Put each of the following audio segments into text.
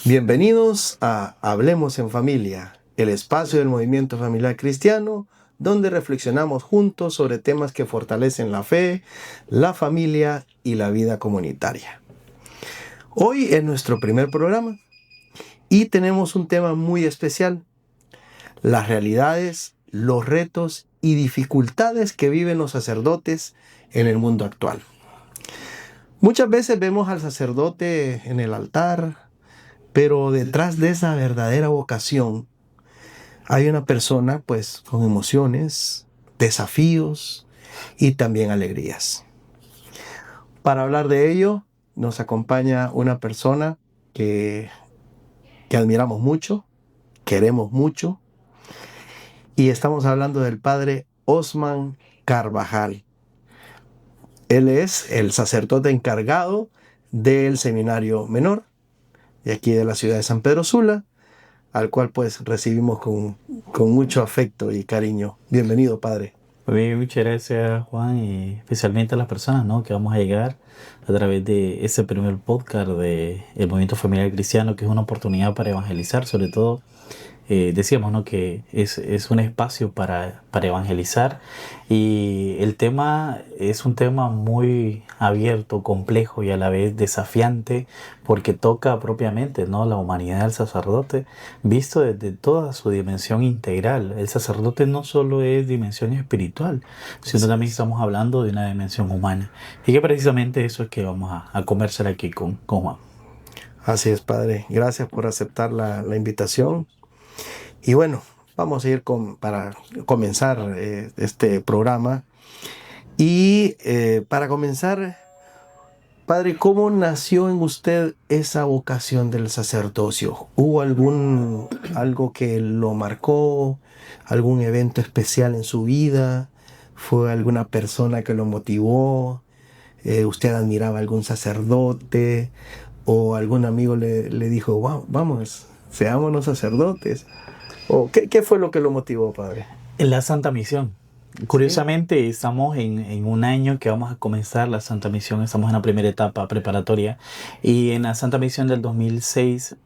Bienvenidos a Hablemos en Familia, el espacio del movimiento familiar cristiano, donde reflexionamos juntos sobre temas que fortalecen la fe, la familia y la vida comunitaria. Hoy es nuestro primer programa y tenemos un tema muy especial: las realidades, los retos y dificultades que viven los sacerdotes en el mundo actual. Muchas veces vemos al sacerdote en el altar, pero detrás de esa verdadera vocación hay una persona pues con emociones, desafíos y también alegrías. Para hablar de ello nos acompaña una persona que admiramos mucho, queremos mucho, y estamos hablando del padre Osman Carvajal. Él es el sacerdote encargado del seminario menor de aquí de la ciudad de San Pedro Sula, al cual pues recibimos con mucho afecto y cariño. Bienvenido, padre. Muy bien, muchas gracias, Juan, y especialmente a las personas, ¿no?, que vamos a llegar a través de ese primer podcast de el Movimiento Familiar Cristiano, que es una oportunidad para evangelizar. Sobre todo, decíamos, ¿no?, que es un espacio para evangelizar, y el tema es un tema muy abierto, complejo y a la vez desafiante, porque toca propiamente, ¿no?, la humanidad del sacerdote visto desde toda su dimensión integral. El sacerdote no solo es dimensión espiritual, sino también estamos hablando de una dimensión humana, y que precisamente eso es que vamos a conversar aquí con Juan. Así es, padre. Gracias por aceptar la invitación. Y bueno, vamos a ir para comenzar este programa. Y para comenzar, padre, ¿cómo nació en usted esa vocación del sacerdocio? ¿Hubo algo que lo marcó? ¿Algún evento especial en su vida? ¿Fue alguna persona que lo motivó? ¿Usted admiraba a algún sacerdote? ¿O algún amigo le dijo, wow, vamos, seámonos sacerdotes? ¿O qué fue lo que lo motivó, padre? En la Santa Misión. Curiosamente, estamos en un año que vamos a comenzar la Santa Misión. Estamos en la primera etapa preparatoria. Y en la Santa Misión del 2006,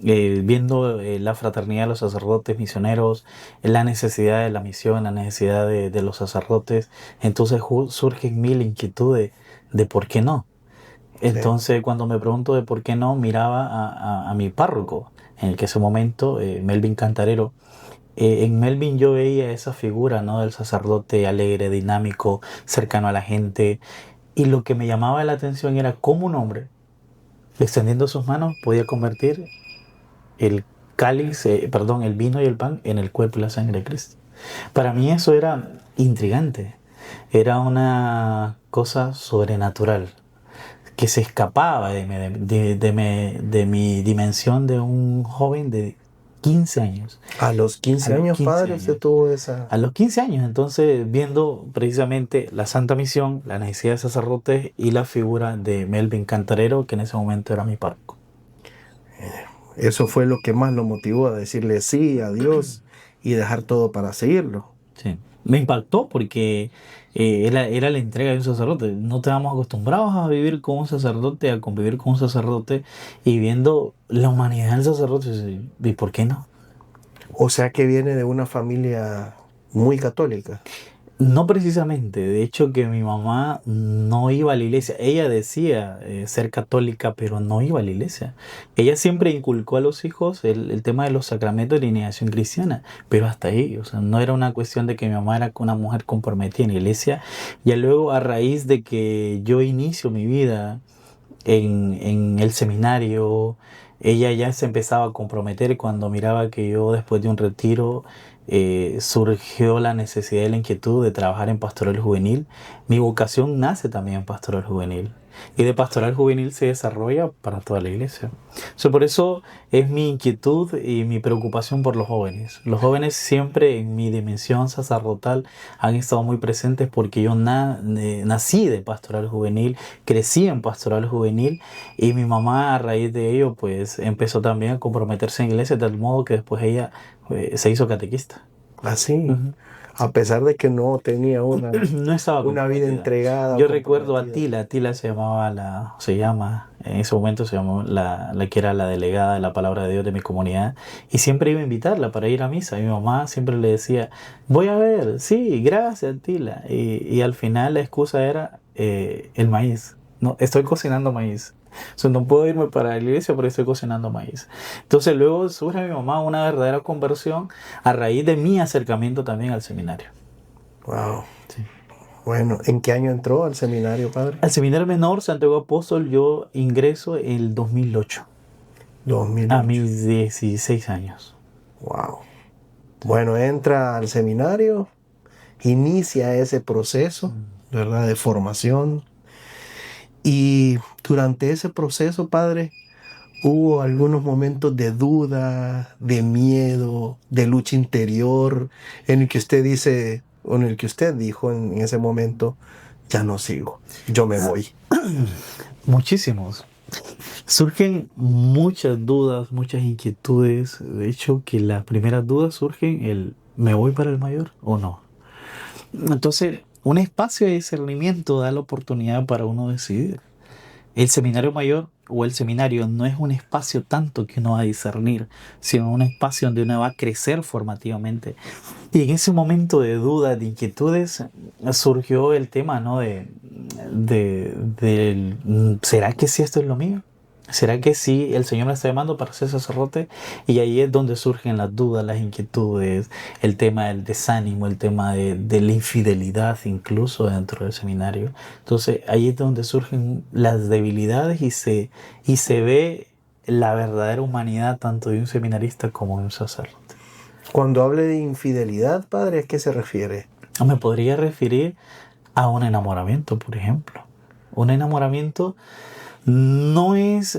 viendo la fraternidad de los sacerdotes misioneros, la necesidad de la misión, la necesidad de los sacerdotes, entonces surgen mil inquietudes de por qué no. Entonces, cuando me pregunto de por qué no, miraba a mi párroco, en el que ese momento, Melvin Cantarero. En Melvin yo veía esa figura, ¿no?, del sacerdote alegre, dinámico, cercano a la gente, y lo que me llamaba la atención era cómo un hombre, extendiendo sus manos, podía convertir el el vino y el pan en el cuerpo y la sangre de Cristo. Para mí eso era intrigante, era una cosa sobrenatural que se escapaba de mi dimensión de un joven de 15 años. A los 15 años, padre, años. usted tuvo esa... A los 15 años, entonces, viendo precisamente la Santa Misión, la necesidad de sacerdotes y la figura de Melvin Cantarero, que en ese momento era mi párroco. Eso fue lo que más lo motivó a decirle sí a Dios y dejar todo para seguirlo. Sí. Me impactó porque era la entrega de un sacerdote. No estábamos acostumbrados a vivir con un sacerdote, a convivir con un sacerdote, y viendo la humanidad del sacerdote, ¿y por qué no? O sea que viene de una familia muy católica. No precisamente, de hecho que mi mamá no iba a la iglesia. Ella decía ser católica, pero no iba a la iglesia. Ella siempre inculcó a los hijos el tema de los sacramentos de la iniciación cristiana, pero hasta ahí. O sea, no era una cuestión de que mi mamá era una mujer comprometida en la iglesia. Ya luego, a raíz de que yo inicio mi vida en el seminario, ella ya se empezaba a comprometer cuando miraba que yo, después de un retiro, surgió la necesidad y la inquietud de trabajar en pastoral juvenil. Mi vocación nace también en pastoral juvenil, y de pastoral juvenil se desarrolla para toda la iglesia. Por eso es mi inquietud y mi preocupación por los jóvenes. Los jóvenes siempre en mi dimensión sacerdotal han estado muy presentes, porque yo nací de pastoral juvenil, crecí en pastoral juvenil, y mi mamá, a raíz de ello, pues empezó también a comprometerse en iglesia, de tal modo que después ella se hizo catequista. Así. Uh-huh. A pesar de que no tenía No estaba una vida comprometida. entregada. Yo o recuerdo a comprometida. Tila se llama, en ese momento se llamó la que era la delegada de la palabra de Dios de mi comunidad, y siempre iba a invitarla para ir a misa. Mi mamá siempre le decía, voy a ver, sí, gracias Tila, y al final la excusa era el maíz. No, estoy cocinando maíz. O sea, no puedo irme para la iglesia porque estoy cocinando maíz. Entonces luego surge mi mamá una verdadera conversión a raíz de mi acercamiento también al seminario. Wow. Sí. Bueno, ¿en qué año entró al seminario, padre? Al seminario menor Santiago Apóstol yo ingreso el 2008, 2008. a mis 16 años. Wow. Bueno, entra al seminario, inicia ese proceso, ¿verdad? De formación. Y durante ese proceso, padre, hubo algunos momentos de duda, de miedo, de lucha interior, en el que usted dice, o en el que usted dijo en ese momento, ya no sigo, yo me voy. Muchísimos. Surgen muchas dudas, muchas inquietudes. De hecho, que las primeras dudas surgen ¿me voy para el mayor o no? Entonces, un espacio de discernimiento da la oportunidad para uno decidir. El seminario mayor o el seminario no es un espacio tanto que uno va a discernir, sino un espacio donde uno va a crecer formativamente. Y en ese momento de dudas, de inquietudes, surgió el tema, ¿no? ¿Será que sí esto es lo mío? ¿Será que sí el Señor me está llamando para ser sacerdote? Y ahí es donde surgen las dudas, las inquietudes, el tema del desánimo, el tema de la infidelidad incluso dentro del seminario. Entonces ahí es donde surgen las debilidades y se ve la verdadera humanidad tanto de un seminarista como de un sacerdote. Cuando hable de infidelidad, padre, ¿a qué se refiere? Me podría referir a un enamoramiento, por ejemplo. Un enamoramiento no es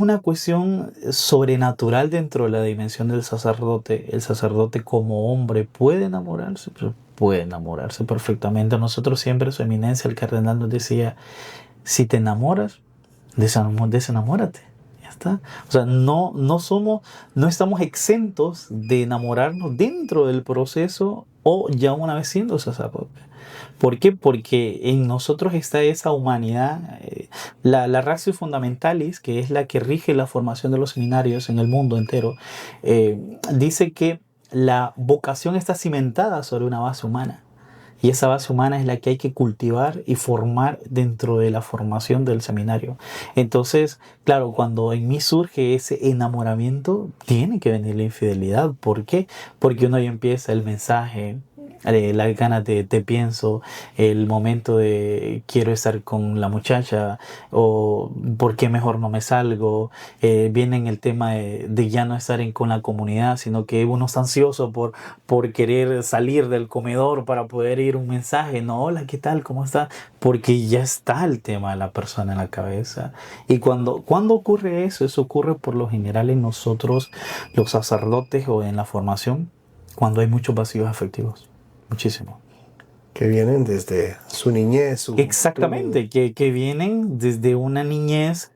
una cuestión sobrenatural dentro de la dimensión del sacerdote. El sacerdote como hombre puede enamorarse, pero puede enamorarse perfectamente. Nosotros siempre, su eminencia, el cardenal, nos decía, si te enamoras, desenamórate. Ya está. O sea, no estamos exentos de enamorarnos dentro del proceso o ya una vez siendo sacerdote. ¿Por qué? Porque en nosotros está esa humanidad, la ratio fundamentalis, que es la que rige la formación de los seminarios en el mundo entero, dice que la vocación está cimentada sobre una base humana. Y esa base humana es la que hay que cultivar y formar dentro de la formación del seminario. Entonces, claro, cuando en mí surge ese enamoramiento, tiene que venir la infidelidad. ¿Por qué? Porque uno ya empieza el mensaje, las ganas de te pienso, el momento de quiero estar con la muchacha, o por qué mejor no me salgo. Viene en el tema de ya no estar con la comunidad, sino que uno está ansioso por querer salir del comedor para poder ir un mensaje. No, hola, ¿qué tal? ¿Cómo está? Porque ya está el tema de la persona en la cabeza. Y cuando ocurre eso ocurre por lo general en nosotros, los sacerdotes, o en la formación, cuando hay muchos vacíos afectivos. Muchísimo. Que vienen desde su niñez. Exactamente, que vienen desde una niñez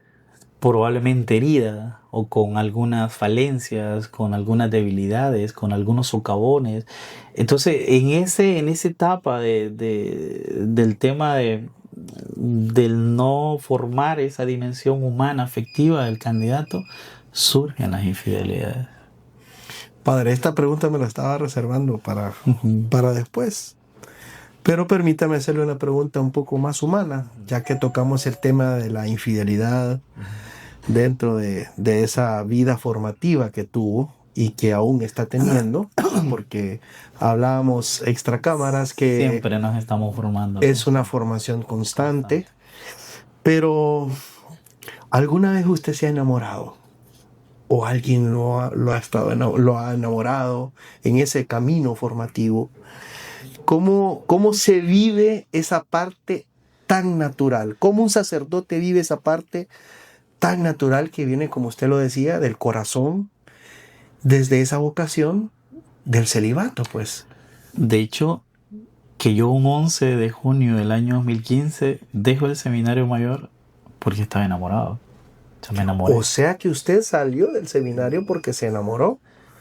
probablemente herida o con algunas falencias, con algunas debilidades, con algunos socavones. Entonces, en esa etapa del tema del no formar esa dimensión humana afectiva del candidato, surgen las infidelidades. Padre, esta pregunta me la estaba reservando para después. Pero permítame hacerle una pregunta un poco más humana, ya que tocamos el tema de la infidelidad dentro de esa vida formativa que tuvo y que aún está teniendo, porque hablábamos extra cámaras que siempre nos estamos formando. Es una formación constante. Pero ¿alguna vez usted se ha enamorado? ¿O alguien lo ha enamorado en ese camino formativo? ¿Cómo se vive esa parte tan natural? ¿Cómo un sacerdote vive esa parte tan natural que viene, como usted lo decía, del corazón, desde esa vocación del celibato, pues? De hecho, que yo un 11 de junio del año 2015 dejo el seminario mayor porque estaba enamorado. O sea, me enamoré. O sea que usted salió del seminario porque se enamoró.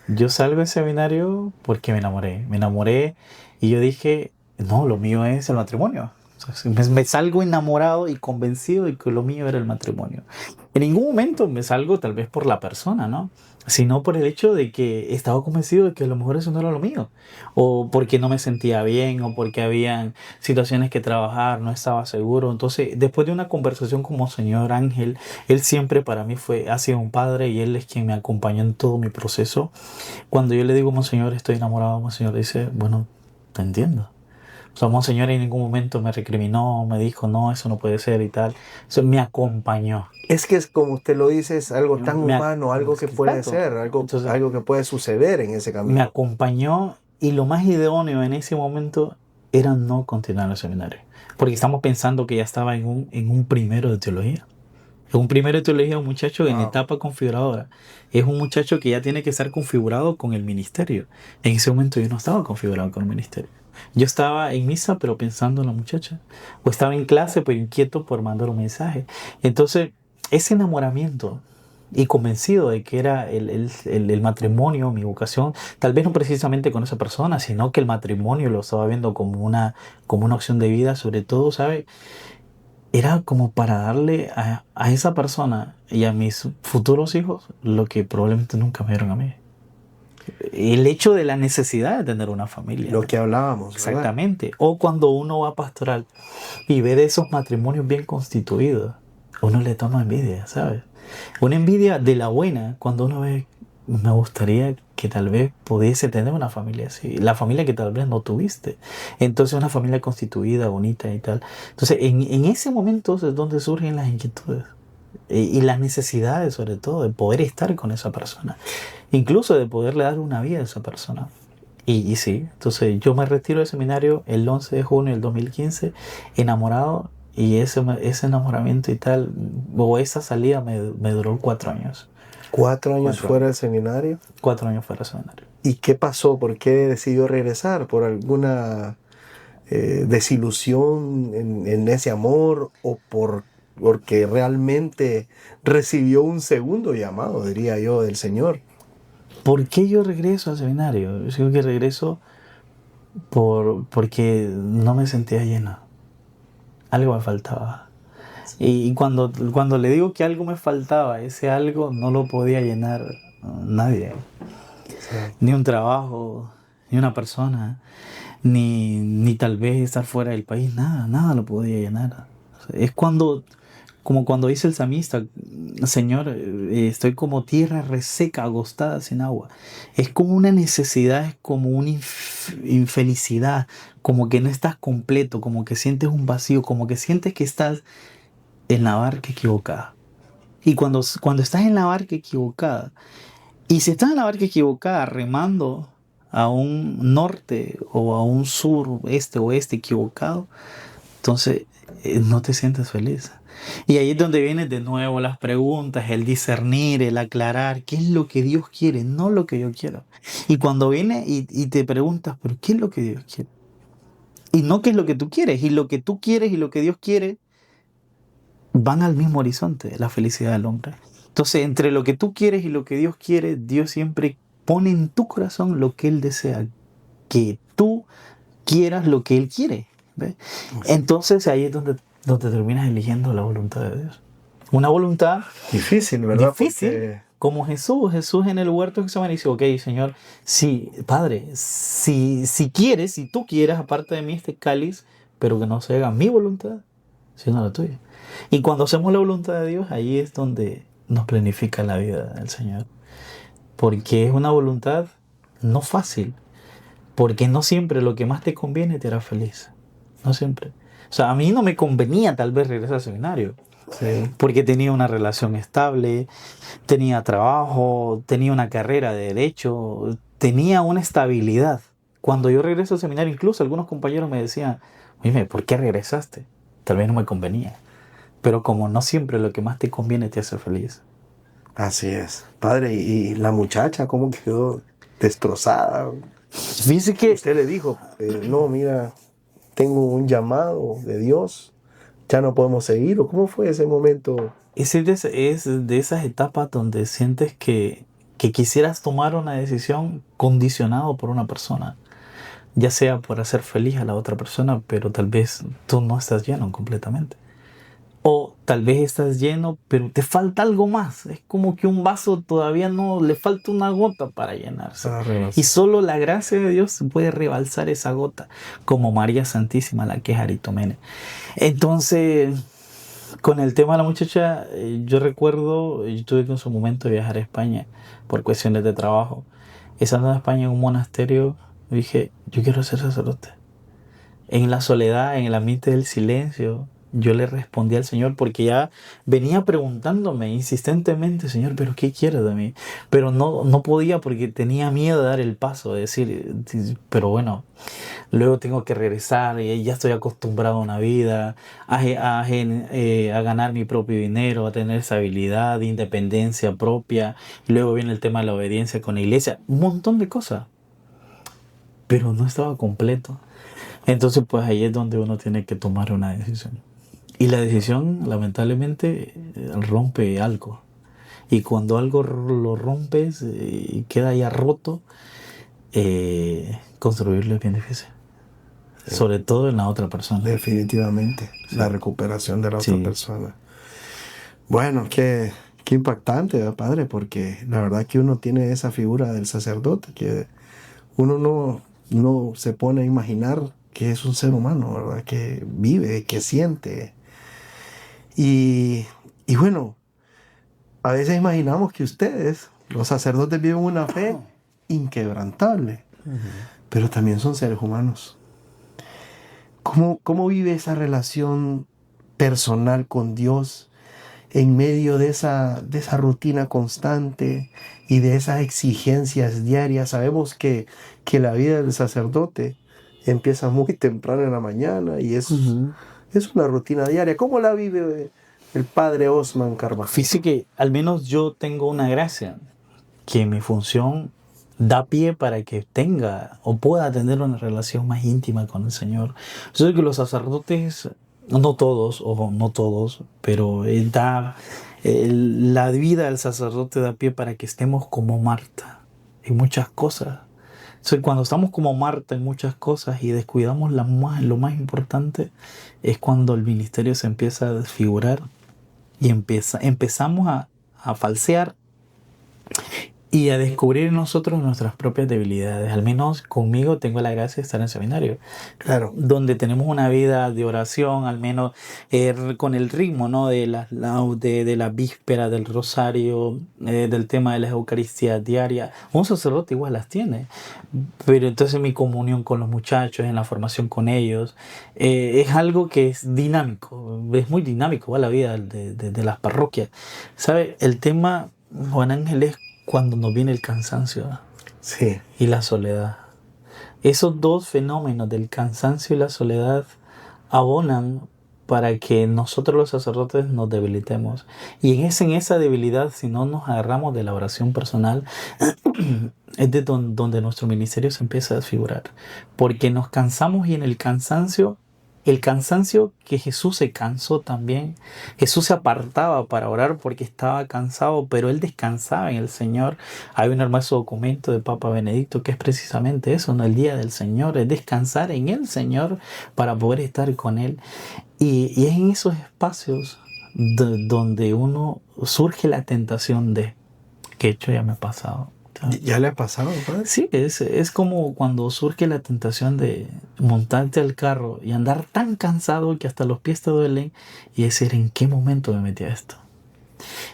Yo salgo del seminario porque me enamoré y yo dije, no, lo mío es el matrimonio. O sea, me salgo enamorado y convencido de que lo mío era el matrimonio. En ningún momento me salgo tal vez por la persona, ¿no? Sino por el hecho de que estaba convencido de que a lo mejor eso no era lo mío. O porque no me sentía bien, o porque habían situaciones que trabajar, no estaba seguro. Entonces, después de una conversación con Monseñor Ángel, él siempre para mí ha sido un padre y él es quien me acompañó en todo mi proceso. Cuando yo le digo, Monseñor, estoy enamorado, Monseñor dice, bueno, te entiendo. O sea, Monseñor en ningún momento me recriminó, me dijo, no, eso no puede ser y tal. Eso me acompañó. Es que es como usted lo dice, es algo tan Me, humano, algo que puede exacto. ser, algo, Entonces, algo que puede suceder en ese me camino. acompañó y lo más idóneo en ese momento era no continuar el seminario. Porque estamos pensando que ya estaba en un primero de teología. Un primero de teología es un muchacho en etapa configuradora. Es un muchacho que ya tiene que estar configurado con el ministerio. En ese momento yo no estaba configurado con el ministerio. Yo estaba en misa pero pensando en la muchacha. O estaba en clase pero inquieto por mandar un mensaje. Entonces, ese enamoramiento y convencido de que era el matrimonio, mi vocación, tal vez no precisamente con esa persona, sino que el matrimonio lo estaba viendo como una opción de vida, sobre todo, ¿sabe? Era como para darle a esa persona y a mis futuros hijos lo que probablemente nunca me dieron a mí. El hecho de la necesidad de tener una familia. Lo que hablábamos, ¿verdad? Exactamente. O cuando uno va a pastoral y ve de esos matrimonios bien constituidos, uno le toma envidia, ¿sabes? Una envidia de la buena cuando uno ve, me gustaría que tal vez pudiese tener una familia así, la familia que tal vez no tuviste. Entonces una familia constituida, bonita y tal. Entonces en ese momento es donde surgen las inquietudes y las necesidades sobre todo de poder estar con esa persona, incluso de poderle dar una vida a esa persona. Y sí, entonces yo me retiro del seminario el 11 de junio del 2015, enamorado, y ese enamoramiento y tal, o esa salida me duró 4 años. 4 años fuera del seminario. 4 años fuera del seminario. ¿Y qué pasó? ¿Por qué decidió regresar? ¿Por alguna desilusión en ese amor o porque realmente recibió un segundo llamado, diría yo, del Señor? ¿Por qué yo regreso al seminario? Yo creo que regreso porque no me sentía lleno. Algo me faltaba. Y cuando le digo que algo me faltaba, ese algo no lo podía llenar nadie. Sí. Ni un trabajo, ni una persona, ni tal vez estar fuera del país, nada lo podía llenar. O sea, es como cuando dice el salmista, Señor, estoy como tierra reseca, agostada sin agua. Es como una necesidad, es como una infelicidad, como que no estás completo, como que sientes un vacío, como que sientes que estás en la barca equivocada. Y cuando estás en la barca equivocada, y si estás en la barca equivocada remando a un norte o a un sur, este, oeste equivocado, entonces no te sientes feliz. Y ahí es donde vienen de nuevo las preguntas, el discernir, el aclarar qué es lo que Dios quiere, no lo que yo quiero. Y cuando viene y te preguntas, ¿pero qué es lo que Dios quiere? Y no qué es lo que tú quieres, y lo que tú quieres y lo que Dios quiere van al mismo horizonte, la felicidad del hombre. Entonces, entre lo que tú quieres y lo que Dios quiere, Dios siempre pone en tu corazón lo que Él desea, que tú quieras lo que Él quiere. ¿Ves? Entonces ahí es donde terminas eligiendo la voluntad de Dios. Una voluntad difícil, ¿verdad? Difícil, Porque como Jesús en el huerto de Getsemaní dice, ok, Señor, sí, Padre, si quieres, si tú quieres, aparte de mí este cáliz, pero que no se haga mi voluntad, sino la tuya. Y cuando hacemos la voluntad de Dios, ahí es donde nos planifica la vida del Señor. Porque es una voluntad no fácil, porque no siempre lo que más te conviene te hará feliz. No siempre. O sea, a mí no me convenía tal vez regresar al seminario. sí. Porque tenía una relación estable, tenía trabajo, tenía una carrera de derecho, tenía una estabilidad. Cuando yo regreso al seminario, incluso algunos compañeros me decían, oye, ¿por qué regresaste? Tal vez no me convenía. Pero como no siempre lo que más te conviene te hace feliz. Así es. Padre, y la muchacha, ¿cómo quedó destrozada? Fíjese que Usted le dijo, no, mira, tengo un llamado de Dios, ya no podemos seguir. ¿O cómo fue ese momento? es de esas etapas donde sientes que que quisieras tomar una decisión condicionado por una persona, ya sea por hacer feliz a la otra persona, pero tal vez tú no estás lleno completamente. O tal vez estás lleno, pero te falta algo más. Es como que un vaso todavía no, le falta una gota para llenarse. Y solo la gracia de Dios puede rebalsar esa gota, como María Santísima, la que es Aritomene. Entonces, con el tema de la muchacha, yo recuerdo, yo tuve que en su momento viajar a España por cuestiones de trabajo. Estando en España en un monasterio, dije, yo quiero ser sacerdote. En la soledad, en el ambiente del silencio, yo le respondí al Señor porque ya venía preguntándome insistentemente, Señor, ¿pero qué quieres de mí? Pero no podía porque tenía miedo de dar el paso, de decir, pero bueno, luego tengo que regresar y ya estoy acostumbrado a una vida, a ganar mi propio dinero, a tener estabilidad, independencia propia. Y luego viene el tema de la obediencia con la iglesia, un montón de cosas, pero no estaba completo. Entonces, pues ahí es donde uno tiene que tomar una decisión. Y la decisión, lamentablemente, rompe algo. Y cuando algo lo rompes y queda ya roto, construirlo es bien difícil. Sí. Sobre todo en la otra persona. Definitivamente. Sí. La recuperación de la otra persona. Bueno, qué impactante, ¿verdad, padre? Porque la verdad que uno tiene esa figura del sacerdote que uno no se pone a imaginar que es un ser humano, ¿verdad? Que vive, que siente. Y bueno, a veces imaginamos que ustedes, los sacerdotes, viven una fe inquebrantable, pero también son seres humanos. ¿Cómo vive esa relación personal con Dios en medio de esa rutina constante y de esas exigencias diarias? Sabemos que la vida del sacerdote empieza muy temprano en la mañana y es una rutina diaria. ¿Cómo la vive el padre Osman Carvajal? Fíjese que al menos yo tengo una gracia, que mi función da pie para que tenga o pueda tener una relación más íntima con el Señor. Yo sé que los sacerdotes, no todos, pero la vida del sacerdote da pie para que estemos como Marta en muchas cosas. Entonces, cuando estamos como Marta en muchas cosas y descuidamos lo más importante, es cuando el ministerio se empieza a desfigurar y empezamos a falsear y a descubrir en nosotros nuestras propias debilidades. Al menos conmigo tengo la gracia de estar en seminario. Claro. Donde tenemos una vida de oración, al menos con el ritmo, ¿no? de la víspera, del rosario, del tema de las Eucaristías diarias. Un sacerdote igual las tiene. Pero entonces mi comunión con los muchachos, en la formación con ellos, es algo que es dinámico. Es muy dinámico, ¿va? La vida de las parroquias. ¿Sabe? El tema, Juan Ángel, es cuando nos viene el cansancio y la soledad. Esos dos fenómenos del cansancio y la soledad abonan para que nosotros los sacerdotes nos debilitemos. Y en esa debilidad, si no nos agarramos de la oración personal, es de donde nuestro ministerio se empieza a desfigurar. Porque nos cansamos y en el cansancio que Jesús se cansó también. Jesús se apartaba para orar porque estaba cansado, pero Él descansaba en el Señor. Hay un hermoso documento de Papa Benedicto que es precisamente eso, ¿no? El día del Señor, es descansar en el Señor para poder estar con Él. Y es en esos espacios donde uno surge la tentación de, que hecho ya me ha pasado. ¿Ya le ha pasado, padre? Sí, es como cuando surge la tentación de montarte al carro y andar tan cansado que hasta los pies te duelen y decir, ¿en qué momento me metí a esto?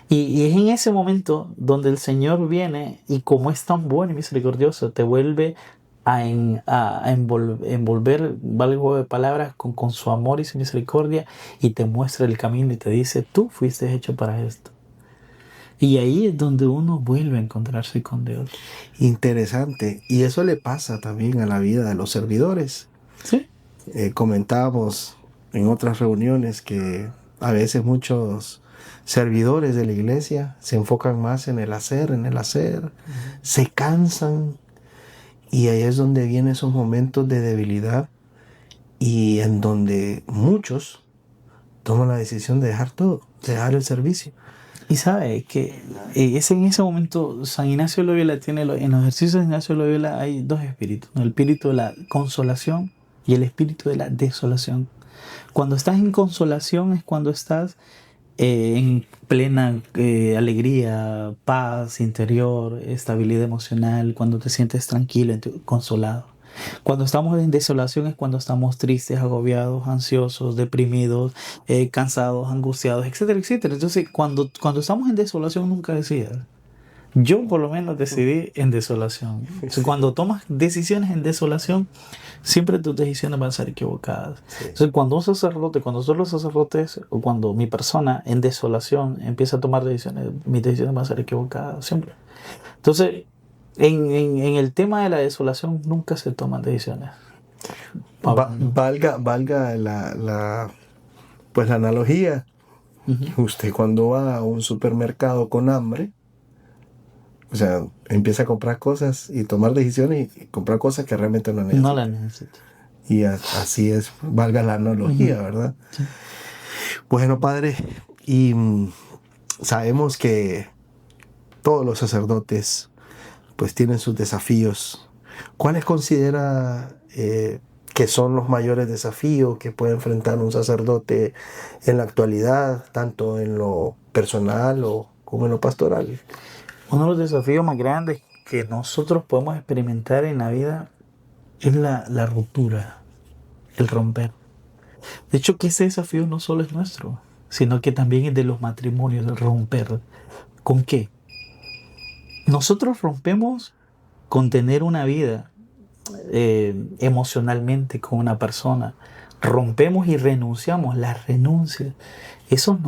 Y es en ese momento donde el Señor viene y como es tan bueno y misericordioso, te vuelve a envolver, valgo de palabras, con su amor y su misericordia y te muestra el camino y te dice, tú fuiste hecho para esto. Y ahí es donde uno vuelve a encontrarse con Dios. Interesante. Y eso le pasa también a la vida de los servidores. Sí. Comentábamos en otras reuniones que a veces muchos servidores de la iglesia se enfocan más en el hacer, se cansan. Y ahí es donde vienen esos momentos de debilidad y en donde muchos toman la decisión de dejar todo, de dejar el servicio. Y sabe que es en ese momento San Ignacio de Loyola tiene, en los ejercicios de Ignacio de Loyola hay dos espíritus, ¿no? El espíritu de la consolación y el espíritu de la desolación. Cuando estás en consolación es cuando estás en plena alegría, paz interior, estabilidad emocional, cuando te sientes tranquilo, consolado. Cuando estamos en desolación es cuando estamos tristes, agobiados, ansiosos, deprimidos, cansados, angustiados, etcétera, etcétera. Entonces, cuando estamos en desolación, nunca decidas. Yo por lo menos decidí en desolación. Entonces, cuando tomas decisiones en desolación, siempre tus decisiones van a ser equivocadas. Sí. Entonces, cuando nosotros los sacerdotes, o cuando mi persona en desolación empieza a tomar decisiones, mis decisiones van a ser equivocadas, siempre. Entonces, en el tema de la desolación nunca se toman decisiones. Valga pues la analogía. Uh-huh. Usted cuando va a un supermercado con hambre, o sea, empieza a comprar cosas y tomar decisiones y comprar cosas que realmente no necesita. No las necesito. Y así es, valga la analogía, Uh-huh. ¿verdad? Sí. Bueno, padre, y sabemos que todos los sacerdotes pues tienen sus desafíos. ¿Cuáles considera que son los mayores desafíos que puede enfrentar un sacerdote en la actualidad, tanto en lo personal como en lo pastoral? Uno de los desafíos más grandes que nosotros podemos experimentar en la vida es la ruptura, el romper. De hecho, que ese desafío no solo es nuestro, sino que también es de los matrimonios, el romper. ¿Con qué? Nosotros rompemos con tener una vida emocionalmente con una persona. Rompemos y renunciamos. La renuncia. Eso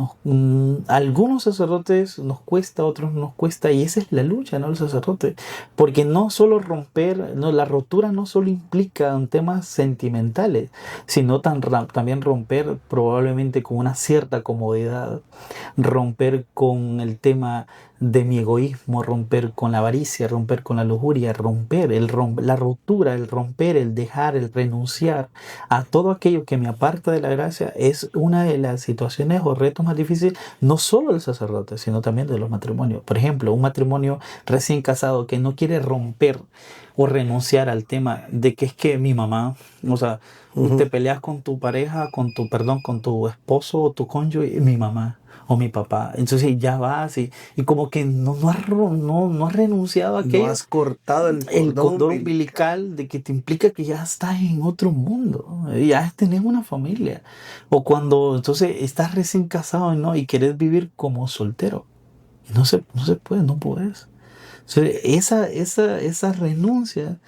algunos sacerdotes nos cuesta, otros nos cuesta, y esa es la lucha, ¿no? El sacerdote. Porque no solo romper, no, la rotura no solo implica temas sentimentales, sino también romper probablemente con una cierta comodidad, romper con el tema de mi egoísmo, romper con la avaricia, romper con la lujuria, la ruptura, el romper, el dejar, el renunciar a todo aquello que me aparta de la gracia es una de las situaciones o retos más difíciles, no solo del sacerdote, sino también de los matrimonios. Por ejemplo, un matrimonio recién casado que no quiere romper o renunciar al tema de que es que mi mamá, o sea, te peleas con tu pareja, con tu esposo o tu cónyuge, mi mamá o mi papá. Entonces ya vas y como que no has renunciado a aquello. No has cortado el cordón umbilical de que te implica que ya estás en otro mundo, ya tenés una familia. O cuando entonces estás recién casado, ¿no? Y querés vivir como soltero. No se puede, no puedes. Entonces, esa renuncia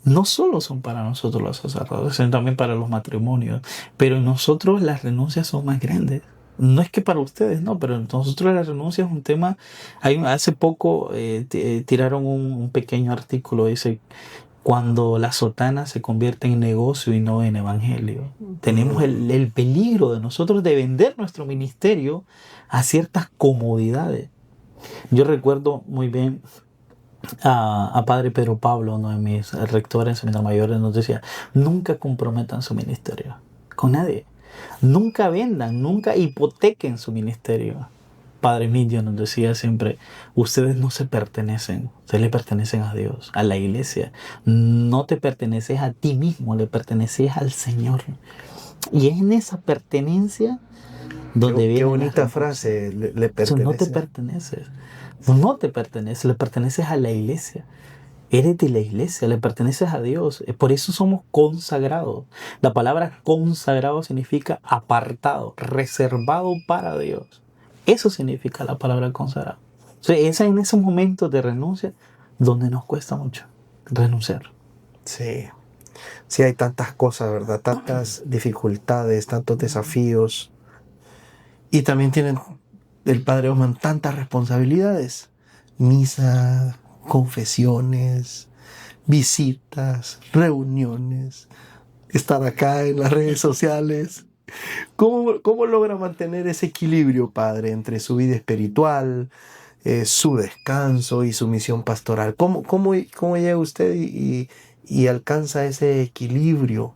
no solo son para nosotros los sacerdotes, sino también para los matrimonios. Pero en nosotros las renuncias son más grandes. No es que para ustedes, no, pero nosotros la renuncia es un tema. Hace poco tiraron un pequeño artículo, dice, cuando la sotana se convierte en negocio y no en evangelio. Tenemos el peligro de nosotros de vender nuestro ministerio a ciertas comodidades. Yo recuerdo muy bien a Padre Pedro Pablo, uno de mis rectores en seminario mayores, nos decía, nunca comprometan su ministerio con nadie. Nunca vendan, nunca hipotequen su ministerio. Padre Emilio nos decía siempre, ustedes no se pertenecen, ustedes le pertenecen a Dios, a la iglesia. No te perteneces a ti mismo, le perteneces al Señor. Y es en esa pertenencia donde viene. Qué bonita frase, le pertenece. No te perteneces, no te perteneces, le perteneces a la iglesia. Eres de la iglesia, le perteneces a Dios. Por eso somos consagrados. La palabra consagrado significa apartado, reservado para Dios. Eso significa la palabra consagrado. O sea, es en esos momentos de renuncia donde nos cuesta mucho renunciar. Sí. Sí, hay tantas cosas, ¿verdad? Tantas dificultades, tantos desafíos. Y también tienen el Padre Osman tantas responsabilidades. Misa, confesiones, visitas, reuniones, estar acá en las redes sociales. ¿Cómo logra mantener ese equilibrio, padre, entre su vida espiritual, su descanso y su misión pastoral? ¿Cómo llega usted y alcanza ese equilibrio?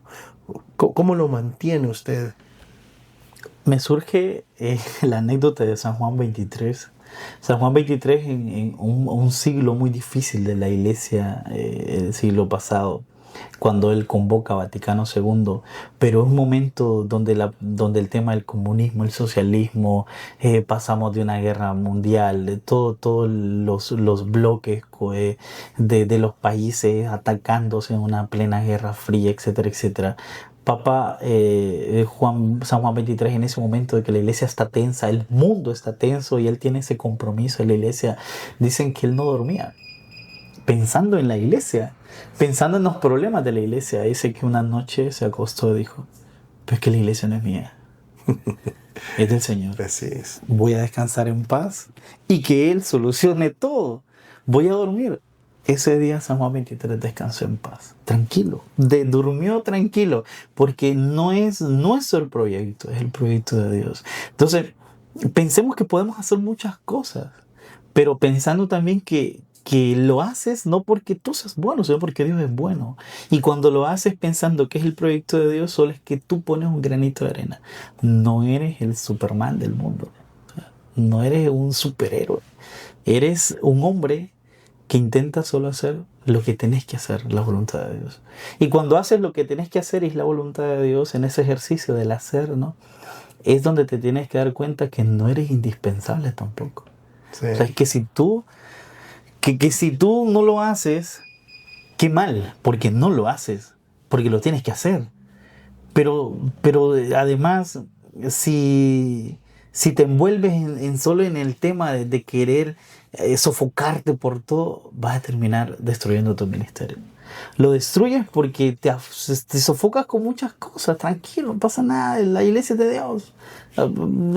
¿Cómo lo mantiene usted? Me surge la anécdota de San Juan 23, San Juan 23 en un siglo muy difícil de la iglesia, el siglo pasado, cuando él convoca a Vaticano II, pero es un momento donde el tema del comunismo, el socialismo, pasamos de una guerra mundial, de todos los bloques de los países atacándose en una plena guerra fría, etcétera, etcétera. Papa San Juan 23, en ese momento de que la iglesia está tensa, el mundo está tenso y él tiene ese compromiso de la iglesia, dicen que él no dormía pensando en la iglesia, pensando en los problemas de la iglesia. Dice que una noche se acostó y dijo, pues que la iglesia no es mía, es del Señor. Así es. Voy a descansar en paz y que Él solucione todo. Voy a dormir. Ese día San Juan 23 descansó en paz, tranquilo, durmió tranquilo, porque no es el proyecto, es el proyecto de Dios. Entonces, pensemos que podemos hacer muchas cosas, pero pensando también que lo haces no porque tú seas bueno, sino porque Dios es bueno. Y cuando lo haces pensando que es el proyecto de Dios, solo es que tú pones un granito de arena. No eres el Superman del mundo. No eres un superhéroe. Eres un hombre que intenta solo hacer lo que tenés que hacer, la voluntad de Dios. Y cuando haces lo que tenés que hacer y es la voluntad de Dios, en ese ejercicio del hacer, ¿no? Es donde te tienes que dar cuenta que no eres indispensable tampoco. Sí. O sea, es que si tú no lo haces, qué mal, porque no lo haces, porque lo tienes que hacer. Pero además, si te envuelves solo en el tema de querer sofocarte por todo, vas a terminar destruyendo tu ministerio. Lo destruyes porque te sofocas con muchas cosas. Tranquilo, no pasa nada, la iglesia es de Dios.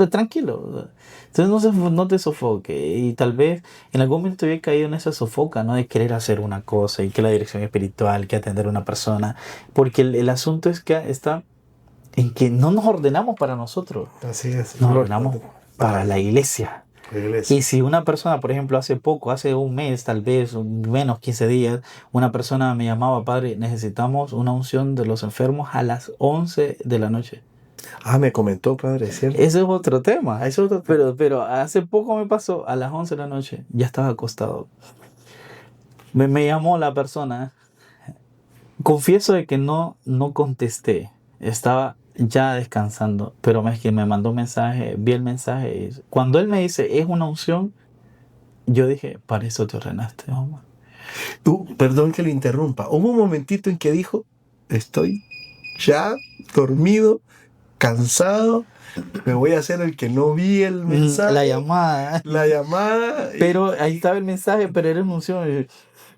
Tranquilo. Entonces no te sofoque. Y tal vez en algún momento yo he caído en esa sofoca, ¿no? De querer hacer una cosa y que la dirección espiritual, que atender a una persona. Porque el asunto es que está en que no nos ordenamos para nosotros. Así es. Nos ordenamos para la iglesia. Y si una persona, por ejemplo, hace un mes, tal vez, menos 15 días, una persona me llamaba, padre, necesitamos una unción de los enfermos a las 11 de la noche. Me comentó, padre, ¿cierto? Ese es otro tema. Pero hace poco me pasó, a las 11 de la noche, ya estaba acostado. Me llamó la persona. Confieso de que no contesté. Estaba ya descansando, pero es que me mandó un mensaje, vi el mensaje y cuando él me dice, es una unción, yo dije, para eso te ordenaste, mamá. Perdón que le interrumpa. Hubo un momentito en que dijo, estoy ya dormido, cansado, me voy a hacer el que no vi el mensaje. La llamada. Pero ahí estaba el mensaje, pero era una unción.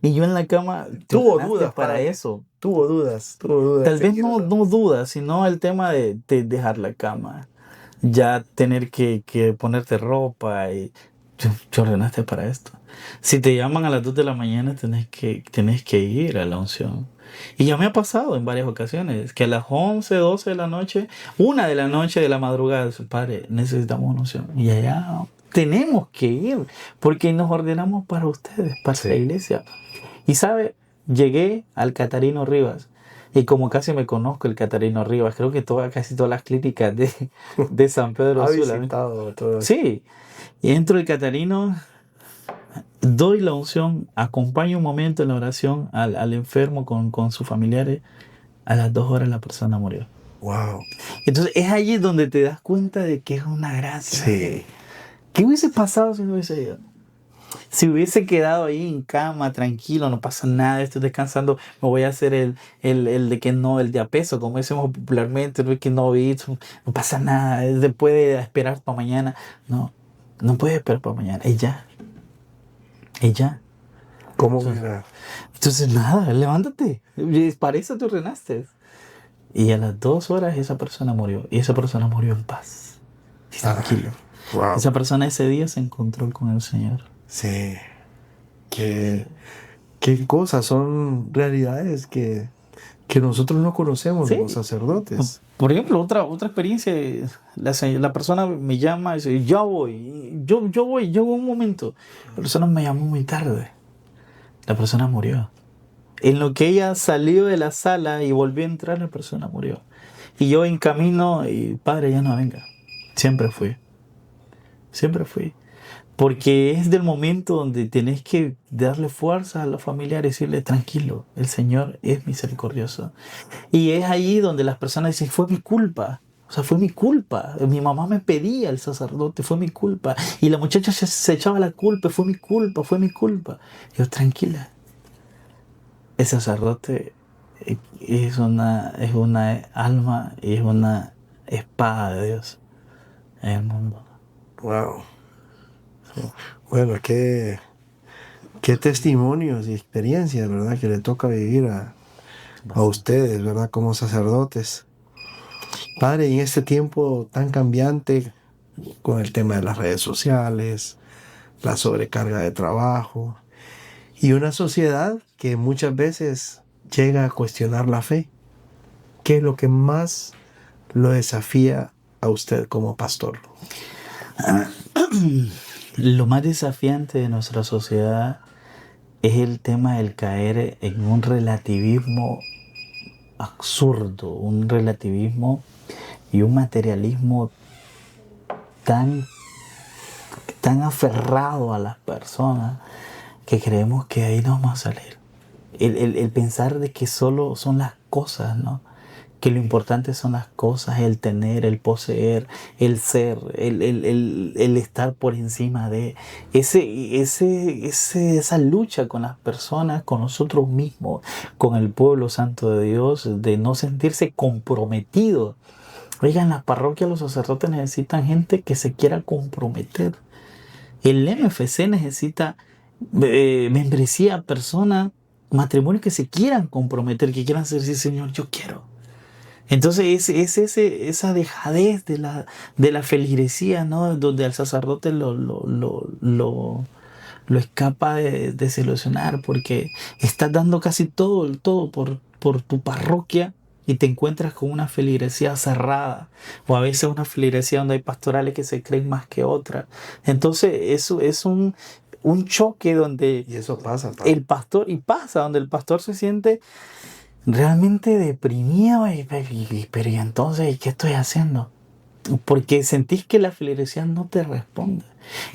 Y yo en la cama tuvo dudas para eso. Tuvo dudas. Tal vez no dudas, sino el tema de dejar la cama. Ya tener que ponerte ropa y te ordenaste para esto. Si te llaman a las 2 de la mañana, tenés que ir a la unción. Y ya me ha pasado en varias ocasiones que a las 11, 12 de la noche, 1 de la noche de la madrugada, padre, necesitamos una unción. Y allá tenemos que ir porque nos ordenamos para ustedes, para la iglesia. Y sabe, llegué al Catarino Rivas y como casi me conozco el Catarino Rivas, creo que casi todas las clínicas de San Pedro Sula. Sí, y entro al Catarino, doy la unción, acompaño un momento en la oración al enfermo con sus familiares. A las 2 horas la persona murió. Wow. Entonces es allí donde te das cuenta de que es una gracia. Sí. ¿Qué hubiese pasado si no hubiese ido? Si hubiese quedado ahí en cama, tranquilo, no pasa nada, estoy descansando, me voy a hacer el de que no, el de a peso, como decimos popularmente, el que no no pasa nada, se puede esperar para mañana. No puede esperar para mañana, ella. ¿Cómo? Entonces nada, levántate, para eso te ordenaste. Y a las 2 horas esa persona murió, y esa persona murió en paz, y tranquilo. Wow. Esa persona ese día se encontró con el Señor. Sí. Qué cosas, son realidades que nosotros no conocemos, sí, los sacerdotes. Por ejemplo, otra experiencia, la persona me llama y dice, yo voy un momento. La persona me llamó muy tarde. La persona murió. En lo que ella salió de la sala y volvió a entrar, la persona murió. Y yo en camino, y padre, ya no venga. Siempre fui. Porque es del momento donde tenés que darle fuerza a los familiares y decirle, tranquilo, el Señor es misericordioso. Y es ahí donde las personas dicen, fue mi culpa. O sea, fue mi culpa. Mi mamá me pedía el sacerdote, fue mi culpa. Y la muchacha se echaba la culpa, fue mi culpa, fue mi culpa. Yo, tranquila. El sacerdote es una alma y es una espada de Dios en el mundo. Wow. Bueno, qué testimonios y experiencias, ¿verdad? Que le toca vivir a ustedes, ¿verdad? Como sacerdotes. Padre, en este tiempo tan cambiante, con el tema de las redes sociales, la sobrecarga de trabajo y una sociedad que muchas veces llega a cuestionar la fe, ¿qué es lo que más lo desafía a usted como pastor? Lo más desafiante de nuestra sociedad es el tema del caer en un relativismo absurdo, un relativismo y un materialismo tan aferrado a las personas que creemos que ahí no vamos a salir. El pensar de que solo son las cosas, ¿no? Que lo importante son las cosas, el tener, el poseer, el ser, el estar por encima de esa lucha con las personas, con nosotros mismos, con el pueblo santo de Dios, de no sentirse comprometido. Oigan, en las parroquias los sacerdotes necesitan gente que se quiera comprometer. El MFC necesita membresía, personas, matrimonios que se quieran comprometer, que quieran decir, Señor, yo quiero. Entonces esa dejadez de la feligresía, ¿no? Donde al sacerdote lo escapa de desilusionar porque estás dando casi todo por tu parroquia y te encuentras con una feligresía cerrada o a veces una feligresía donde hay pastorales que se creen más que otras. Entonces eso es un choque donde Y eso pasa, donde el pastor se siente realmente deprimido pero ¿y entonces qué estoy haciendo? Porque sentís que la feligresía no te responde.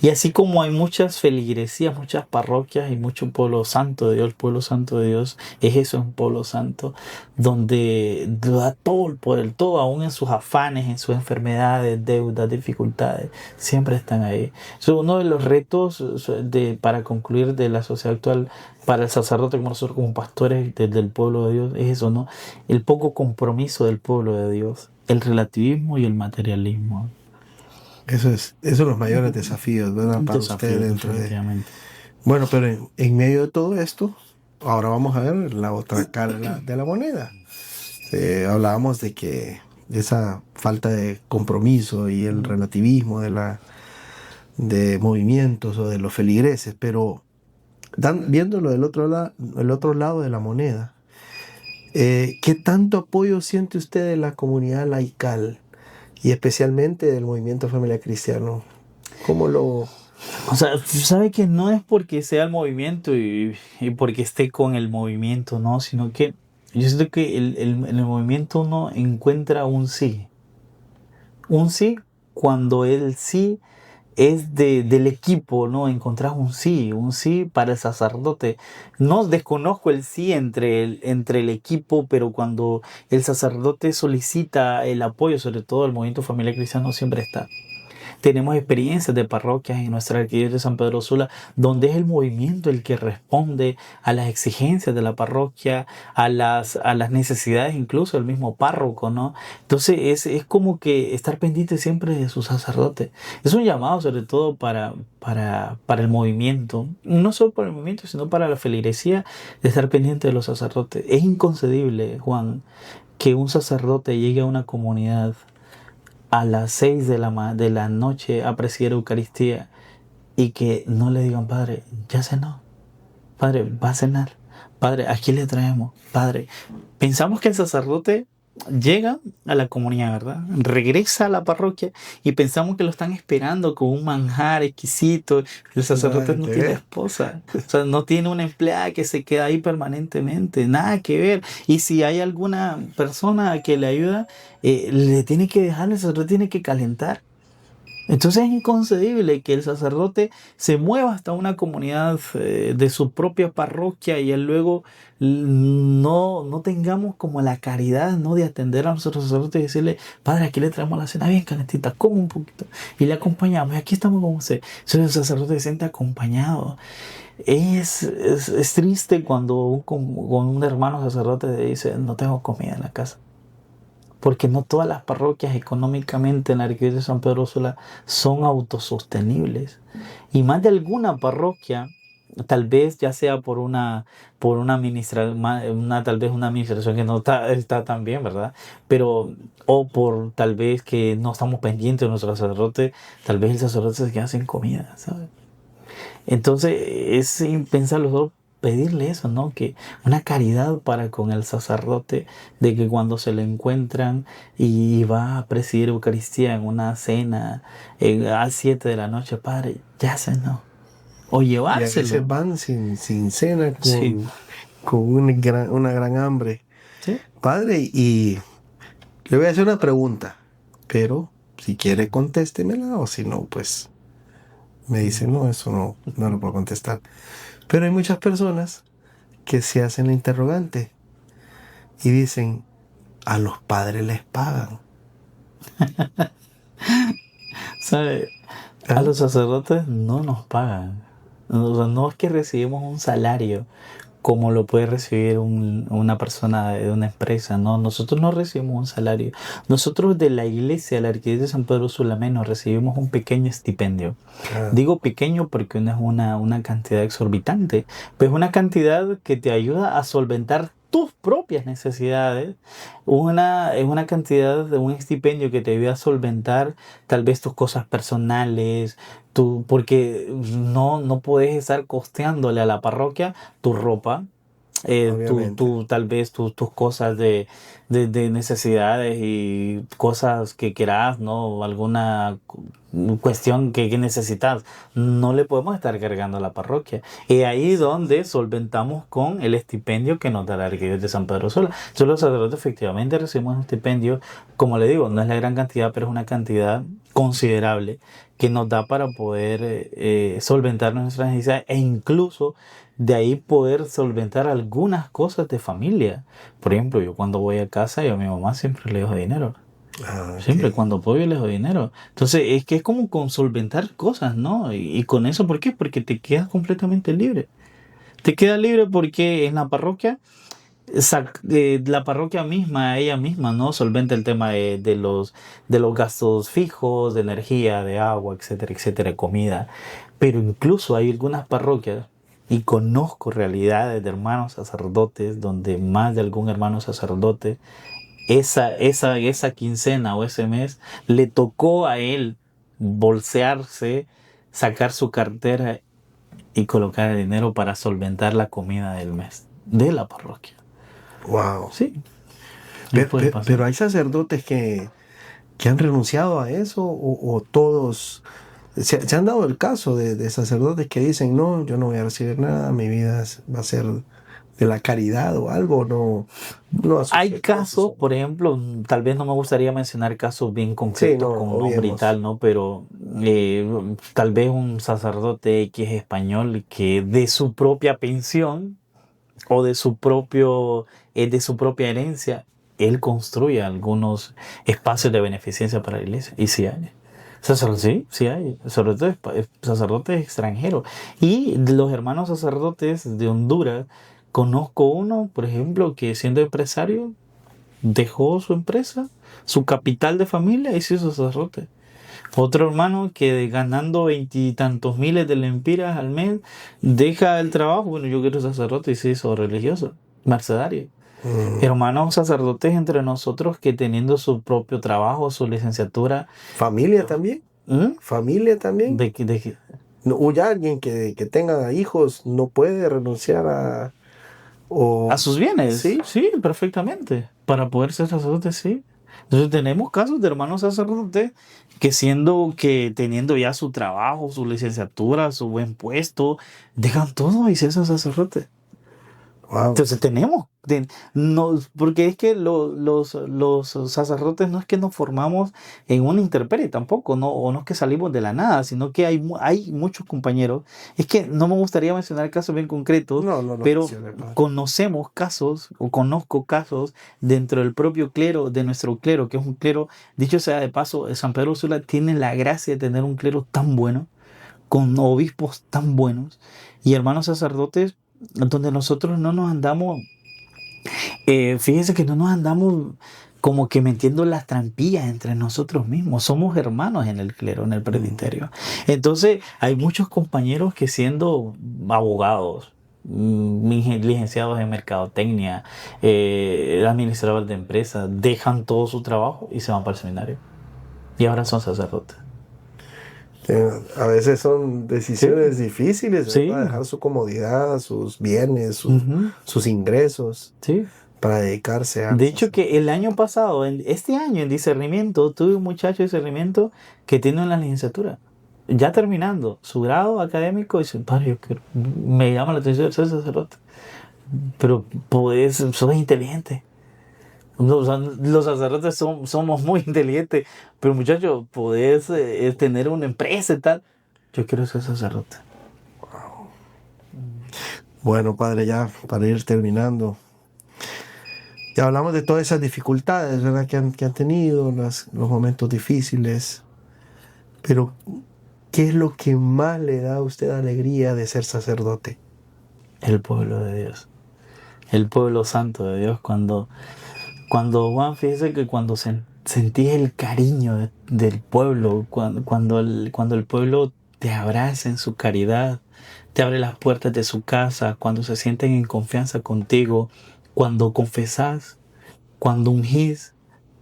Y así como hay muchas feligresías, muchas parroquias y mucho pueblo santo de Dios, el pueblo santo de Dios es eso, un pueblo santo, donde da todo por el todo, aún en sus afanes, en sus enfermedades, deudas, dificultades, siempre están ahí. So, uno de los retos para concluir de la sociedad actual, para el sacerdote como nosotros como pastores del pueblo de Dios, es eso, ¿no? El poco compromiso del pueblo de Dios, el relativismo y el materialismo. Esos son los mayores desafíos, ¿verdad? Para usted dentro de... Bueno, pero en medio de todo esto, ahora vamos a ver la otra cara de la moneda. Hablábamos de que esa falta de compromiso y el relativismo de movimientos o de los feligreses, pero viéndolo del el otro lado de la moneda, ¿qué tanto apoyo siente usted de la comunidad laical y especialmente del movimiento familiar cristiano? ¿Cómo lo...? O sea, sabe que no es porque sea el movimiento y porque esté con el movimiento, ¿no? Sino que yo siento que en el movimiento uno encuentra un sí. Un sí cuando el sí es del equipo, ¿no? Encontrar un sí para el sacerdote. No desconozco el sí entre el equipo, pero cuando el sacerdote solicita el apoyo, sobre todo el movimiento familiar cristiano, siempre está. Tenemos experiencias de parroquias en nuestra arquidiócesis de San Pedro Sula, donde es el movimiento el que responde a las exigencias de la parroquia, a las necesidades incluso del mismo párroco, ¿no? Entonces es como que estar pendiente siempre de su sacerdote. Es un llamado sobre todo para el movimiento, no solo para el movimiento, sino para la feligresía, de estar pendiente de los sacerdotes. Es inconcebible, Juan, que un sacerdote llegue a una comunidad a las 6 de la noche a presidir Eucaristía y que no le digan, Padre, ya cenó, Padre, va a cenar, Padre, aquí le traemos, Padre. Pensamos que el sacerdote llega a la comunidad, ¿verdad? Regresa a la parroquia y pensamos que lo están esperando con un manjar exquisito. El sacerdote no tiene esposa, o sea, no tiene una empleada que se queda ahí permanentemente, nada que ver. Y si hay alguna persona que le ayuda, le tiene que dejar, el sacerdote tiene que calentar. Entonces es inconcebible que el sacerdote se mueva hasta una comunidad de su propia parroquia y luego no tengamos como la caridad, ¿no?, de atender a nuestros sacerdotes y decirle: Padre, aquí le traemos la cena bien calentita, come un poquito. Y le acompañamos, y aquí estamos con usted. Entonces el sacerdote se siente acompañado. Es triste cuando con un hermano sacerdote le dice: no tengo comida en la casa. Porque no todas las parroquias económicamente en la Arquidiócesis de San Pedro Sula son autosostenibles. Y más de alguna parroquia, tal vez ya sea por una tal vez una administración que no está tan bien, ¿verdad? Pero, o por tal vez que no estamos pendientes de nuestro sacerdote, tal vez el sacerdote se queda sin comida, ¿sabes? Entonces es impensable pedirle eso, ¿no? Que una caridad para con el sacerdote, de que cuando se le encuentran y va a presidir Eucaristía en una cena a 7 de la noche, Padre, ya cenó. O Y a veces llevárselo. van sin cena Sí. con una gran hambre. Sí. Padre, y le voy a hacer una pregunta, pero si quiere contéstemela, o si no, pues me dice: no, eso no lo puedo contestar. Pero hay muchas personas que se hacen la interrogante y dicen: a los padres les pagan. ¿Sabe? A ¿Ah? los sacerdotes no nos pagan. O sea, no es que recibimos un salario como lo puede recibir una persona de una empresa, ¿no? Nosotros no recibimos un salario. Nosotros de la iglesia, la Arquidiócesis de San Pedro Sula recibimos un pequeño estipendio. Ah, Digo pequeño porque no es una cantidad exorbitante, pero es una cantidad que te ayuda a solventar tus propias necesidades. Es una cantidad de un estipendio que te ayuda a solventar tal vez tus cosas personales, porque no puedes estar costeándole a la parroquia tu ropa, obviamente. tal vez tus cosas de necesidades y cosas que quieras, ¿no? Alguna cuestión que necesitas. No le podemos estar cargando a la parroquia. Y ahí donde solventamos con el estipendio que nos da la Arquidiócesis de San Pedro Sula. Entonces los sacerdotes efectivamente recibimos un estipendio, como le digo, no es la gran cantidad, pero es una cantidad considerable que nos da para poder solventar nuestras necesidades e incluso de ahí poder solventar algunas cosas de familia. Por ejemplo, yo cuando voy a casa, yo a mi mamá siempre le dejo dinero. Ah, Siempre ok. cuando puedo yo le dejo dinero. Entonces es que es como con solventar cosas, ¿no? Y con eso, ¿por qué? Porque te quedas completamente libre. Te quedas libre porque en la parroquia, la parroquia misma, ella misma, ¿no? Solventa el tema de los gastos fijos, de energía, de agua, etcétera, etcétera, comida. Pero incluso hay algunas parroquias, y conozco realidades de hermanos sacerdotes, donde más de algún hermano sacerdote, esa quincena o ese mes, le tocó a él bolsearse, sacar su cartera y colocar el dinero para solventar la comida del mes de la parroquia. Wow. Sí, no puede pasar. Pero hay sacerdotes que han renunciado a eso, o todos. Se han dado el caso de sacerdotes que dicen: no, yo no voy a recibir nada, mi vida va a ser de la caridad o algo, no a Hay casos, eso. por ejemplo, tal vez no me gustaría mencionar casos bien Sí, no, concretos con nombre y obviemos. tal, ¿no? Pero tal vez un sacerdote X español que de su propia pensión o de su propia herencia, él construye algunos espacios de beneficencia para la iglesia. Y sí hay. Sí hay. Sacerdotes extranjeros. Y de los hermanos sacerdotes de Honduras, conozco uno, por ejemplo, que siendo empresario, dejó su empresa, su capital de familia y se hizo sacerdote. Otro hermano que ganando 20 y tantos miles de lempiras al mes, deja el trabajo. Bueno, yo quiero ser sacerdote y se hizo religioso, mercedario. Mm, Hermanos sacerdotes entre nosotros que teniendo su propio trabajo, su licenciatura, familia también, ¿Mm? familia también. de, No, o ya alguien que tenga hijos no puede renunciar a o sus bienes, sí. sí, perfectamente, para poder ser sacerdote, sí. Entonces tenemos casos de hermanos sacerdotes que teniendo ya su trabajo, su licenciatura, su buen puesto, dejan todo y se hacen sacerdotes. Wow. Entonces no, porque es que los sacerdotes no es que nos formamos en una intemperie tampoco, no, o no es que salimos de la nada, sino que hay muchos compañeros. Es que no me gustaría mencionar casos bien concretos, No pero mencione, padre. conocemos casos, o conozco casos dentro del propio clero, de nuestro clero, que es un clero, dicho sea de paso, San Pedro Sula tiene la gracia de tener un clero tan bueno, con obispos tan buenos y hermanos sacerdotes, donde nosotros no nos andamos, fíjense que no nos andamos como que metiendo las trampillas entre nosotros mismos. Somos hermanos en el clero, en el presbiterio. Entonces, hay muchos compañeros que siendo abogados, licenciados en mercadotecnia, administradores de empresas, dejan todo su trabajo y se van para el seminario. Y ahora son sacerdotes. A veces son decisiones difíciles, Sí. ¿verdad? Dejar su comodidad, sus bienes, Ujú. sus ingresos Sí. para dedicarse a... De hecho, que el año pasado, este año en discernimiento, tuve un muchacho de discernimiento que tiene una licenciatura. Ya terminando su grado académico, dice, padre, me llama la atención ser sacerdote. Pero sos inteligente. Los sacerdotes somos muy inteligentes. Pero muchacho, podés tener una empresa y tal. Yo quiero ser sacerdote. Bueno, padre, ya para ir terminando. Ya hablamos de todas esas dificultades, ¿verdad? Que han tenido, los momentos difíciles. Pero, ¿qué es lo que más le da a usted alegría de ser sacerdote? El pueblo de Dios. El pueblo santo de Dios. Cuando Juan, fíjese que cuando sentís el cariño del pueblo, cuando el pueblo te abraza en su caridad, te abre las puertas de su casa, cuando se sienten en confianza contigo, cuando confesás, cuando ungís,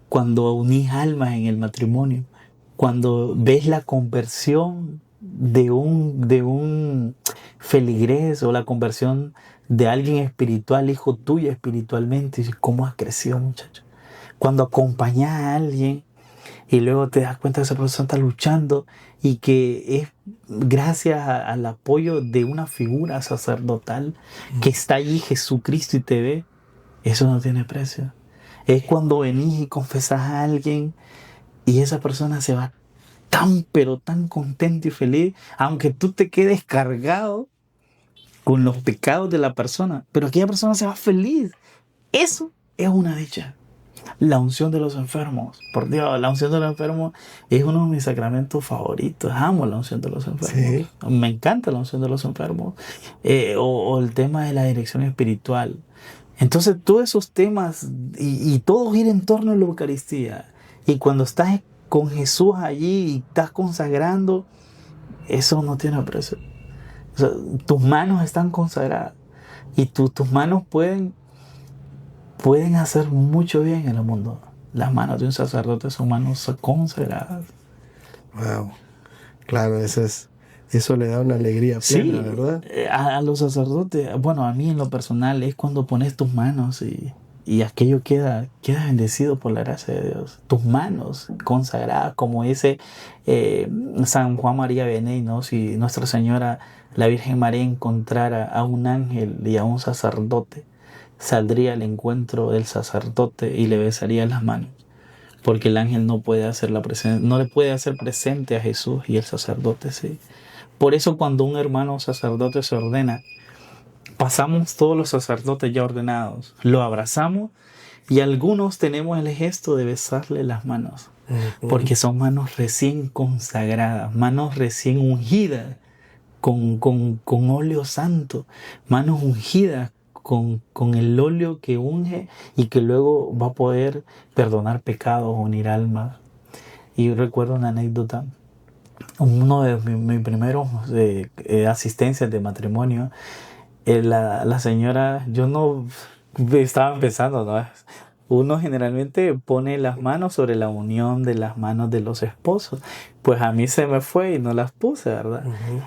cuando unís almas en el matrimonio, cuando ves la conversión de un feligrés o la conversión de alguien espiritual, hijo tuyo espiritualmente, y cómo has crecido, muchacho. Cuando acompañas a alguien y luego te das cuenta que esa persona está luchando y que es gracias al apoyo de una figura sacerdotal que está ahí, Jesucristo, y te ve, eso no tiene precio. Es cuando venís y confesás a alguien y esa persona se va pero tan contento y feliz, aunque tú te quedes cargado con los pecados de la persona, pero aquella persona se va feliz. Eso es una dicha. La unción de los enfermos. Por Dios, la unción de los enfermos es uno de mis sacramentos favoritos. Amo la unción de los enfermos. Sí. Me encanta la unción de los enfermos. O el tema de la dirección espiritual. Entonces, todos esos temas y todos ir en torno a la Eucaristía. Y cuando estás con Jesús allí y estás consagrando, eso no tiene precio. O sea, tus manos están consagradas y tus manos pueden hacer mucho bien en el mundo. Las manos de un sacerdote son manos consagradas. Wow. Claro, eso le da una alegría plena, sí, ¿verdad? A los sacerdotes, bueno, a mí en lo personal es cuando pones tus manos y aquello queda bendecido por la gracia de Dios. Tus manos consagradas, como dice San Juan María Vianney, ¿no? Si Nuestra Señora, la Virgen María, encontrara a un ángel y a un sacerdote, saldría al encuentro del sacerdote y le besaría las manos. Porque el ángel no le puede hacer presente a Jesús y el sacerdote sí. Por eso cuando un hermano sacerdote se ordena, pasamos todos los sacerdotes ya ordenados, lo abrazamos y algunos tenemos el gesto de besarle las manos, porque son manos recién consagradas, manos recién ungidas con óleo santo, manos ungidas con el óleo que unge y que luego va a poder perdonar pecados, unir almas. Y yo recuerdo una anécdota. Uno de mis primeros asistencias de matrimonio, la señora, yo no estaba empezando, ¿no? Uno generalmente pone las manos sobre la unión de las manos de los esposos. Pues a mí se me fue y no las puse, ¿verdad?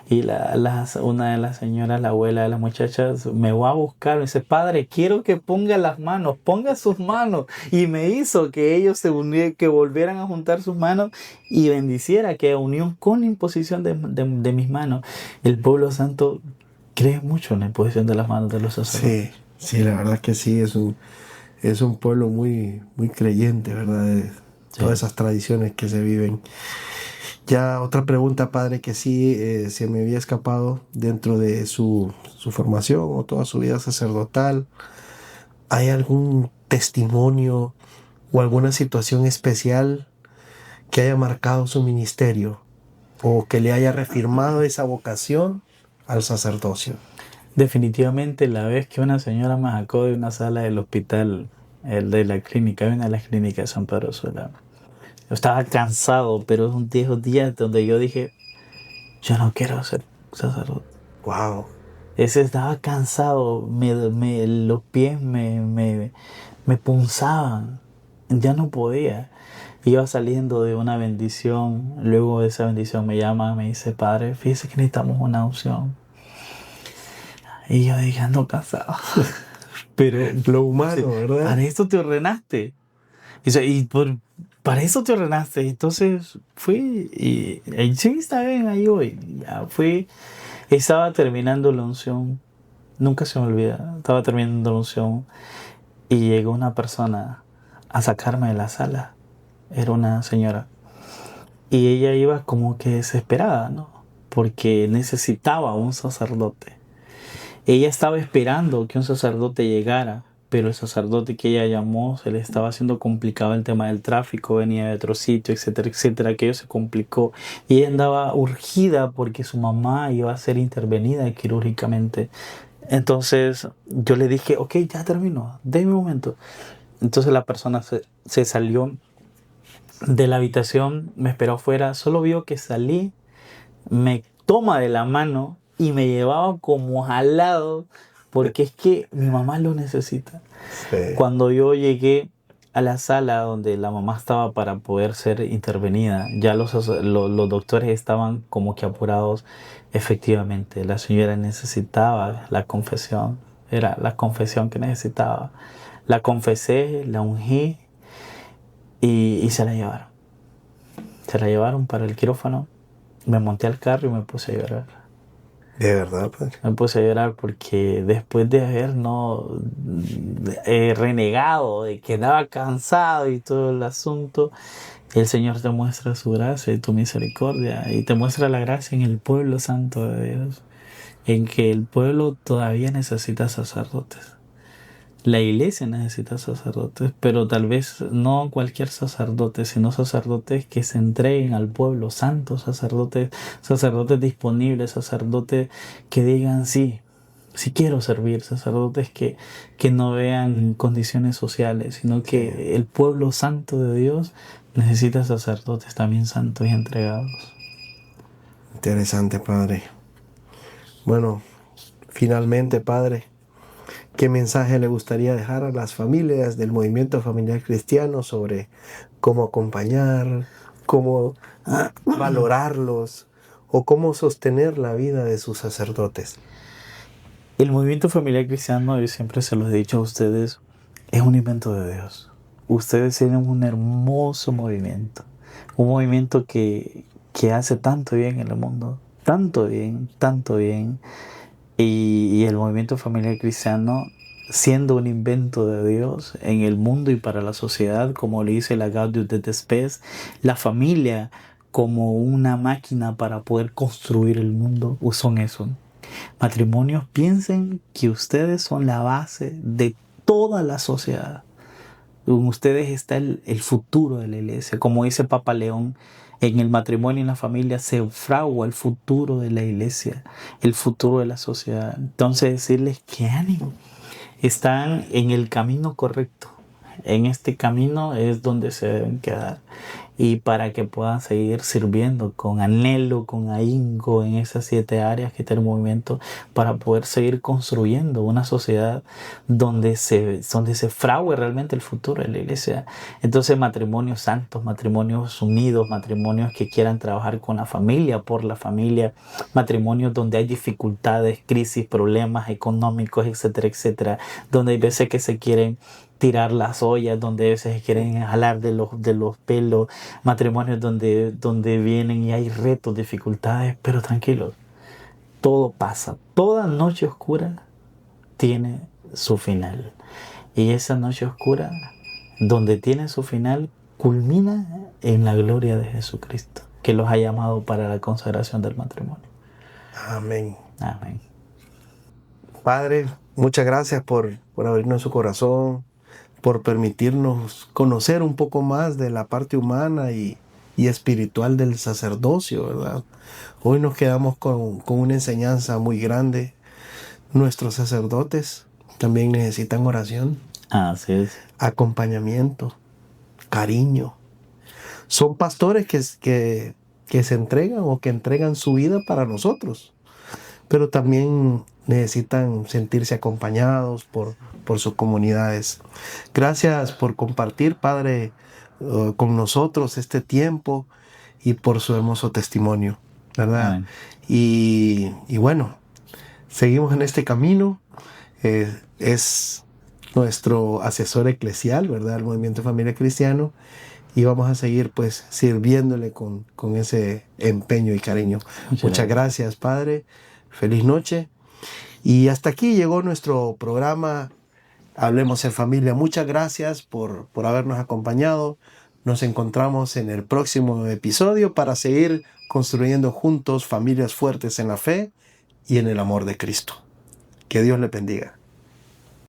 Y una de las señoras, la abuela de las muchachas, me va a buscar. Me dice, padre, quiero que ponga las manos, ponga sus manos. Y me hizo que ellos que volvieran a juntar sus manos y bendiciera, que unión con la imposición de mis manos. El pueblo santo crees mucho en la imposición de las manos de los sacerdotes. Sí, la verdad que sí, es un pueblo muy, muy creyente, ¿verdad? De todas esas tradiciones que se viven. Ya otra pregunta, padre, que sí se me había escapado dentro de su formación o toda su vida sacerdotal. ¿Hay algún testimonio o alguna situación especial que haya marcado su ministerio o que le haya reafirmado esa vocación al sacerdocio? Definitivamente la vez que una señora me sacó de una sala del hospital, el de la clínica, una de las clínicas de San Pedro Sula. Yo estaba cansado, pero es un de esos días donde yo dije, yo no quiero ser sacerdote. Wow. Ese estaba cansado, los pies me punzaban, ya no podía. Iba saliendo de una bendición, luego de esa bendición me llama, me dice, padre, fíjese que necesitamos una opción. Y yo dije, ando cansado. Pero lo humano, ¿verdad? Para esto te ordenaste. Para eso te ordenaste. Entonces fui y sí, está bien, ahí voy. Ya fui. Estaba terminando la unción. Nunca se me olvida. Estaba terminando la unción. Y llegó una persona a sacarme de la sala. Era una señora. Y ella iba como que desesperada, ¿no? Porque necesitaba un sacerdote. Ella estaba esperando que un sacerdote llegara, pero el sacerdote que ella llamó se le estaba haciendo complicado el tema del tráfico, venía de otro sitio, etcétera, etcétera. Aquello se complicó y ella andaba urgida porque su mamá iba a ser intervenida quirúrgicamente. Entonces yo le dije, ok, ya terminó, déme un momento. Entonces la persona se salió de la habitación, me esperó afuera, solo vio que salí, me toma de la mano y me llevaba como jalado porque es que mi mamá lo necesita. Sí. Cuando yo llegué a la sala donde la mamá estaba para poder ser intervenida, ya los doctores estaban como que apurados. Efectivamente, la señora necesitaba la confesión, era la confesión que necesitaba. La confesé, la ungí y se la llevaron. Se la llevaron para el quirófano, me monté al carro y me puse a llorar. De verdad, padre. Me puse a llorar porque después de haber renegado, de que andaba cansado y todo el asunto, el Señor te muestra su gracia y tu misericordia y te muestra la gracia en el pueblo santo de Dios, en que el pueblo todavía necesita sacerdotes. La iglesia necesita sacerdotes, pero tal vez no cualquier sacerdote, sino sacerdotes que se entreguen al pueblo, santos sacerdotes, sacerdotes disponibles, sacerdotes que digan sí quiero servir, sacerdotes que no vean condiciones sociales, sino que el pueblo santo de Dios necesita sacerdotes también santos y entregados. Interesante, padre. Bueno, finalmente, padre, ¿qué mensaje le gustaría dejar a las familias del movimiento familiar cristiano sobre cómo acompañar, cómo valorarlos o cómo sostener la vida de sus sacerdotes? El movimiento familiar cristiano, yo siempre se los he dicho a ustedes, es un invento de Dios. Ustedes tienen un hermoso movimiento, un movimiento que hace tanto bien en el mundo, tanto bien, tanto bien. Y el movimiento familiar cristiano, siendo un invento de Dios en el mundo y para la sociedad, como le dice la Gaudium et Spes, la familia como una máquina para poder construir el mundo, son eso. Matrimonios, piensen que ustedes son la base de toda la sociedad. En ustedes está el futuro de la iglesia. Como dice Papa León, en el matrimonio y en la familia se fragua el futuro de la iglesia, el futuro de la sociedad. Entonces decirles que ánimo, están en el camino correcto. En este camino es donde se deben quedar. Y para que puedan seguir sirviendo con anhelo, con ahínco en esas 7 áreas que tiene el movimiento, para poder seguir construyendo una sociedad donde se frague realmente el futuro de la iglesia. Entonces, matrimonios santos, matrimonios unidos, matrimonios que quieran trabajar con la familia, por la familia, matrimonios donde hay dificultades, crisis, problemas económicos, etcétera, etcétera, donde hay veces que se quieren tirar las ollas, donde a veces quieren jalar de los pelos, matrimonios donde vienen y hay retos, dificultades, pero tranquilos. todo pasa. Toda noche oscura tiene su final. Y esa noche oscura, donde tiene su final, culmina en la gloria de Jesucristo, que los ha llamado para la consagración del matrimonio. Amén. Amén. Padre, muchas gracias por abrirnos su corazón, por permitirnos conocer un poco más de la parte humana y espiritual del sacerdocio, ¿verdad? Hoy nos quedamos con una enseñanza muy grande. Nuestros sacerdotes también necesitan oración, Así es. acompañamiento, cariño. Son pastores que se entregan o que entregan su vida para nosotros, pero también necesitan sentirse acompañados por sus comunidades. Gracias por compartir, Padre, con nosotros este tiempo y por su hermoso testimonio, ¿verdad? Amén. Y bueno, seguimos en este camino. Es nuestro asesor eclesial, ¿verdad? El Movimiento Familia Cristiano. Y vamos a seguir pues sirviéndole con ese empeño y cariño. Muchas gracias, Padre. Feliz noche. Y hasta aquí llegó nuestro programa Hablemos en Familia. Muchas gracias por habernos acompañado. Nos encontramos en el próximo episodio para seguir construyendo juntos familias fuertes en la fe y en el amor de Cristo. Que Dios le bendiga.